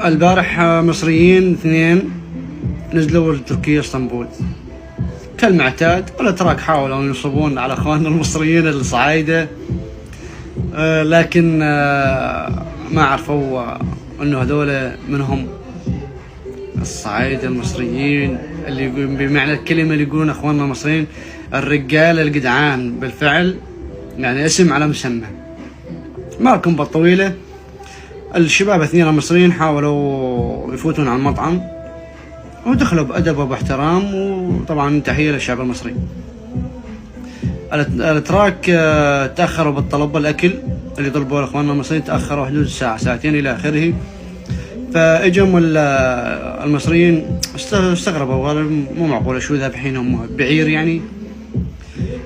البارح مصريين 2 نزلوا لتركيا اسطنبول كالمعتاد. الاتراك حاولوا ينصبون على اخواننا المصريين الصعايدة، لكن ما عرفوا انه هذول منهم الصعايدة المصريين اللي بمعنى الكلمة اللي يقولون اخواننا المصريين الرجال الجدعان بالفعل، يعني اسم على مسمى. ما لكم بالطويلة، الشباب 2 مصريين حاولوا يفوتون على المطعم ودخلوا بأدب وباحترام، وطبعا تحية للشعب المصري. الاتراك تأخروا بالطلب الأكل اللي طلبوه اخواننا المصريين، تأخروا حدود ساعة ساعتين إلى آخره. فاجوا المصريين استغربوا، قالوا مو معقولة شو ذا بحينهم بعير يعني.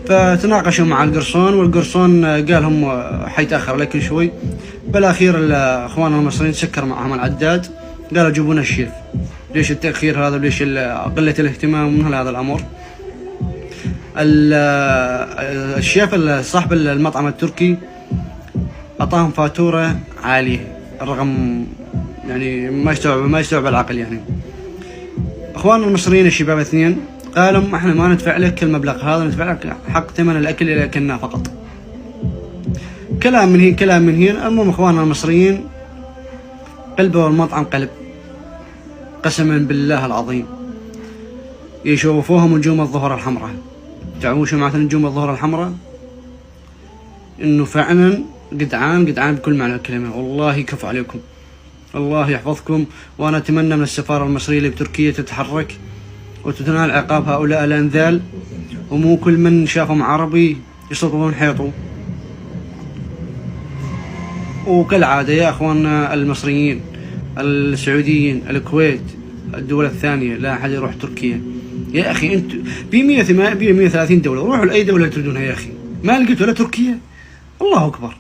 فتناقشوا مع القرصون، والقرصون قال هم حيتأخر الأكل شوي. بالأخير اخواننا المصريين سكر معهم العداد، قالوا جيبونا الشيف. ليش التأخير هذا وليش قلة الاهتمام من هذا الأمر؟ الشيف صاحب المطعم التركي أعطاهم فاتورة عالية، الرقم يعني ما يستوعب العقل يعني. اخواننا المصريين الشباب 2 قالوا احنا ما ندفع لك المبلغ هذا، ندفع لك حق ثمن الاكل اللي اكلناه فقط. كلام من هنا كلام من هنا. المهم اخواننا المصريين قلبوا المطعم قلب، قسما بالله العظيم يشوفوهم نجوم الظهر الحمراء. تعرفون شو معنى نجوم الظهر الحمراء؟ انه فعلا جدعان بكل معنى الكلمة. والله يكفو عليكم، الله يحفظكم. وانا اتمنى من السفارة المصرية اللي بتركيا تتحرك وتتنال عقاب هؤلاء الانذال، ومو كل من شافهم عربي يسطون حيطه. وكالعادة يا اخواننا المصريين السعوديين الكويت الدول الثانية، لا احد يروح تركيا يا اخي. انتوا ب 130 دولة، روحوا لاي دولة تريدونها يا اخي. ما لقيتوا ولا تركيا؟ الله اكبر.